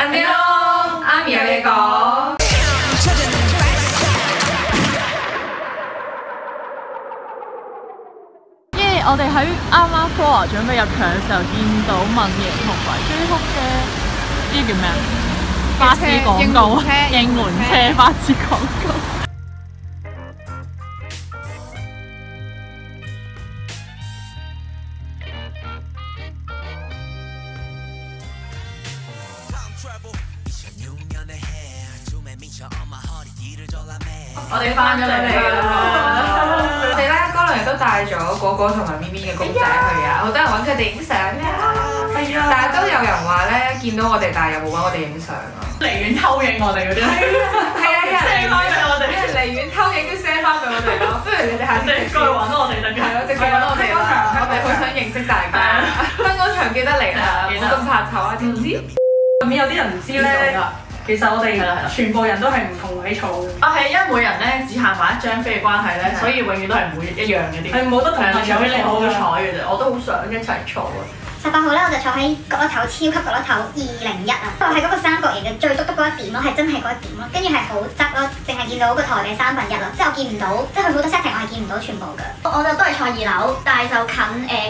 안녕，啱有嘢講。我哋喺啱啱 Flora 準備入場嘅時候，見到敏爺同埋追哭嘅呢叫咩啊？巴士廣告，應援車巴士廣告。我哋翻咗嚟啦！我哋咧嗰兩日都帶咗果果同埋咪咪嘅公仔去啊，好多人揾佢哋影相啊，係啊，但係都有人話咧，見到我哋但係又冇揾我哋影相啊，離遠偷影我哋嗰啲，係啊，send 翻俾我哋，離遠偷影都 send 翻俾我哋咯，不如你哋下次直接揾我哋得㗎，係咯，直接揾我哋啦，我哋好想認識大家，香港場記得嚟啦，唔好咁怕醜啊，知唔知？入面有啲人唔知咧。其實我哋全部人都係唔同位坐嘅。啊係，因為每人咧只限買一張飛嘅關係咧，所以永遠都係唔會一樣嘅啲。係冇得同人除非你好彩嘅啫，我都好想一齊坐啊！18號咧，我就坐喺角落頭，超級角落頭201啊！不過係嗰個三角形嘅最篤篤嗰一點咯，係真係嗰一點咯。跟住係好側咯，淨係見到個台嘅1/3咯，即係我見唔到，即係佢好多 setting 我係見唔到全部嘅。我就都係坐2樓，但係就近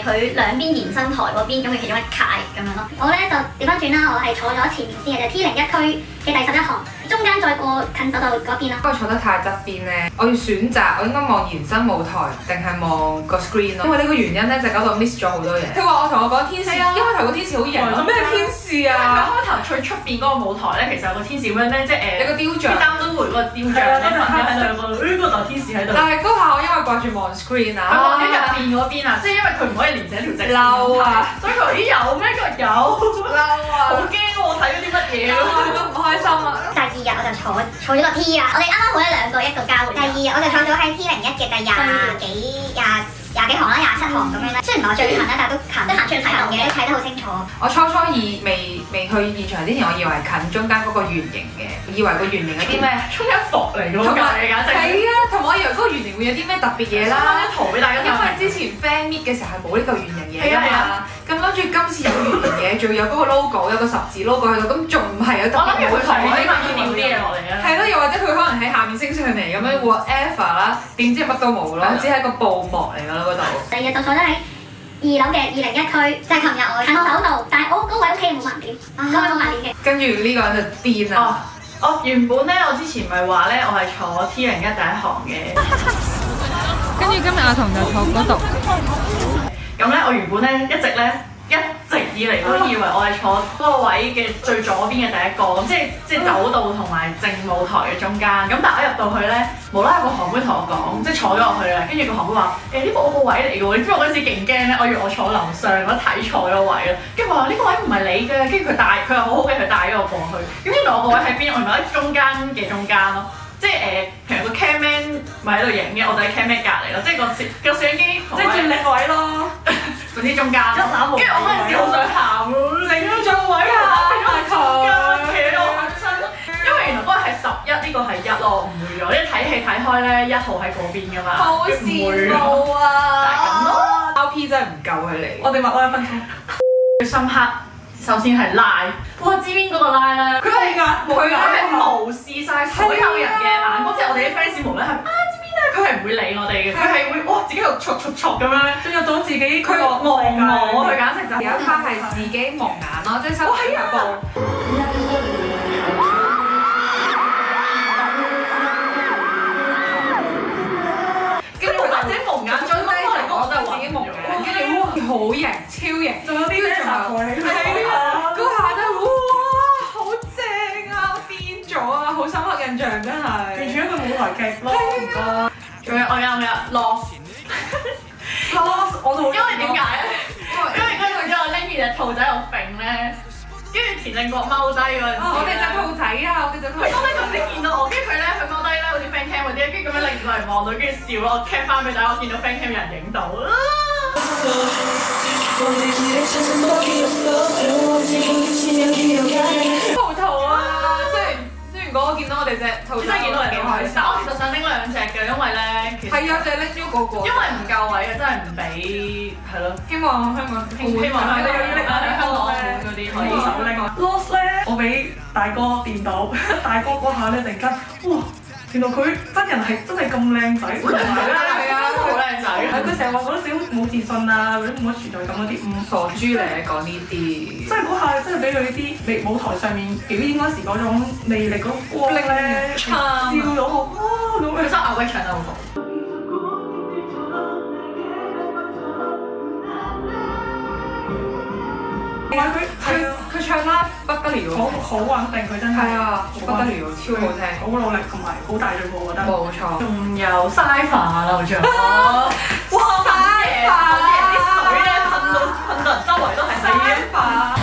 佢兩邊延伸台嗰邊咁嘅其中一屆咁樣咯。我咧就調翻轉啦，我係坐咗前面先嘅，就 T01區嘅第11行。中間再過近走道嗰邊啦。不過坐得太側邊咧，我要選擇我應該望延伸舞台定係望個 screen 咯。因為呢個原因咧就搞到 miss 咗好多嘢。佢話我同我講天使，因為頭個天使好型。咩天使啊？佢開頭最出邊嗰個舞台咧，其實有個天使咁樣咧，即係有個雕像。擔墩梅嗰個雕像咧，瞓喺度個，嗰個天使喺度。但係嗰下我因為掛住望 screen 啊，佢望緊入邊嗰邊啊，即係因為佢唔可以連成一條直線。嬲啊！所以佢話咦有咩？佢話有。嬲啊！好驚喎！我睇咗啲乜嘢啊？都唔開心啊！第2日我就坐咗個 T 啊！我哋啱啱好咧兩個一個交換。第2日我就坐咗喺 T01嘅第廿幾行啦，27行咁樣咧。雖然唔係我最近啦，但係都近，都行出去睇嘅，都睇得好清楚。我初未去現場之前，我以為係近中間嗰個圓形嘅，以為個圓形有啲咩沖一伏嚟㗎喎，簡直係啊！同埋我以為嗰個圓形會有啲咩特別嘢啦。一圖俾大家睇。因為之前 fan meet 嘅時候係冇呢嚿圓形嘢㗎嘛，咁諗住今次有圓形嘢，仲有嗰個 logo， 有個十字 logo 喺度，咁仲唔係有特別？我諗住會同我起碼要掉啲嘢落嚟啊。係咯，又或者佢可能喺下面升上嚟咁樣 whatever 啦，點知乜都冇咯，只係個布幕嚟㗎啦嗰度。第2日就坐咗喺2樓嘅201區，就係琴日我近走道，但係我嗰位屋企冇盲點，嗰位冇盲點嘅。跟住呢個人就癲啦！原本咧我之前咪話咧，我係坐 T01第1行嘅，跟住今日阿彤就坐嗰度。咁咧我原本咧一直以嚟都以為我係坐嗰個位嘅最左邊嘅第1個，咁即係走道同埋正舞台嘅中間。咁但係我入到去咧，無啦啦個行妹同我講，即係坐咗落去啦。跟住個行妹話：呢個我個位嚟嘅喎。你知我嗰陣時勁驚咧，我以為我坐樓上，我睇錯咗位啦。跟住我話呢個位唔係你嘅，跟住佢又好好嘅，佢帶咗我過去。咁原來我個位喺邊？我原來喺中間嘅中間咯。即係譬如個 camman 咪喺度影嘅，我就喺 camman 隔離咯。即係個攝影機，即係轉你個位咯。總之中間，跟住我嗰陣時好想喊喎，你都做位啊！中間企喺我身，因為原來嗰個係11，呢個係1咯，我誤會咗。你睇戲睇開咧，1號喺嗰邊㗎嘛，好羨慕啊！就係咁咯。RP 真係唔夠佢嚟，我哋默哀1分鐘。最深刻，首先係拉，哇！知邊嗰個拉咧？佢係無視晒所有人嘅眼光，即係我哋啲 fans 無論係佢係唔會理我哋嘅，佢係會哇自己喺度戳咁樣咧，進入咗自己佢望我，佢簡直就有一 part 係自己蒙眼咯，即係收起個布。跟住或者蒙眼咗低嚟講，就係自己蒙眼，跟住哇好型超型，仲有啲咧就係嗰下真係哇好正啊，癲咗啊，好深刻印象真係，完全一個舞台劇咯，唔該。仲有我有lost，我同因為點解咧？因為跟住之後拎住隻兔仔喺度揈咧，跟住田正國踎低嗰陣時，我哋隻兔仔啊，我哋隻兔仔。佢踎低嗰陣時見到我，跟住佢咧佢踎低咧好似 fan cam 嗰啲，跟住咁樣擰過嚟望到，跟住笑咯，我 cap 翻俾大家，我見到 fan cam 有人影到。兔兔啊！雖然嗰個見到我哋啫，兔真係見到人幾開心。但我其實想拎2隻嘅，因為咧其實係啊，就係拎咗個個。因為唔夠位啊，真係唔俾係咯。希望香港希望香港嗰啲可以手拎。Lost 咧，我俾大哥電到，大哥嗰下咧突然間，哇！原來佢真人係真係咁靚仔，係啊，好靚仔。佢成日話覺得自己冇自信啊，或者冇乜存在感嗰啲，傻豬嚟講呢啲。即係嗰下真係俾佢啲舞台上面表演嗰時嗰種魅力嗰個光咧，笑到我哇咁樣。其實阿威唱得好好。佢唱得不得了，好穩定，佢真係係啊，不得了，超好聽，好努力同埋好大進步，我覺得。冇錯。仲有 Cypher 漏咗，哇！Cypher 啲水咧噴到人周圍都係 Cypher。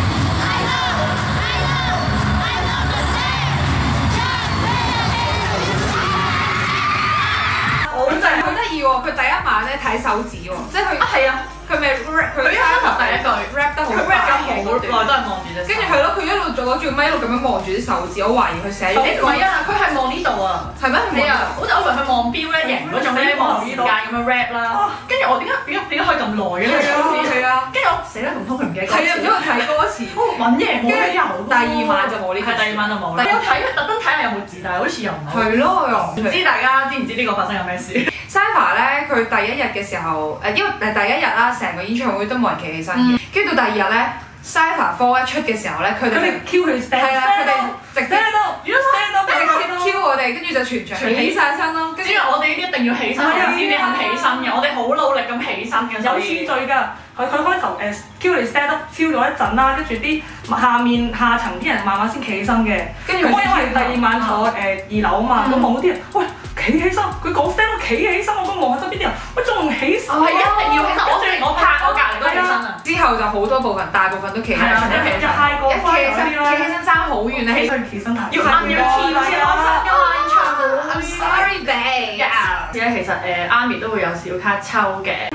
好得意喎！佢第一晚咧睇手指喎，即係佢係啊，佢咪 rap 佢一開頭第一句 rap 得好快， rap 咗好耐都係望住隻手。跟住係咯，佢一路做攞住咪一路咁樣望住啲手指，我懷疑佢寫咗。唔係啊，佢係望呢度啊。係咩？係啊，好似我以為佢望錶咧，型嗰種咧望時間咁樣 rap 啦。跟住我點解可以咁耐嘅呢個手指？係啊，跟住我死啦，唔通佢唔記得歌詞？係啊，因為睇歌詞。揾嘢冇理由。第二晚就冇呢件事。係第二晚就冇啦。我睇特登睇下有冇字，但係好似又唔係。係咯，唔知大家知唔知呢個發生有咩事？Cypher 咧，佢第一日嘅時候，因為第一日啦，成個演唱會都冇人企起身嘅。跟住到第二日咧 ，Cypher 4一出嘅時候咧，佢哋 Q 佢 stand， 係啦，佢哋直接 stand up， 直接 Q 我哋，跟住就全場起晒身咯。跟住我哋一定要起身，先至肯起身嘅。我哋好努力咁起身嘅，有次序㗎。佢開頭Q 你 stand up 超咗一陣啦，跟住啲下層啲人慢慢先企起身嘅。跟住因為第二晚坐2樓啊嘛，咁望嗰啲人，喂企起身，佢講 stand up 企起身，我咁望下側邊啲人，喂仲唔起身？係一定要起身，我拍我隔離都起身啊。之後就好多部分，大部分都企起身，一企起身爭好遠啊！起身要啱要跳先開心㗎嘛，演唱會。I'm sorry, babe。其實Ami 都會有小卡抽嘅。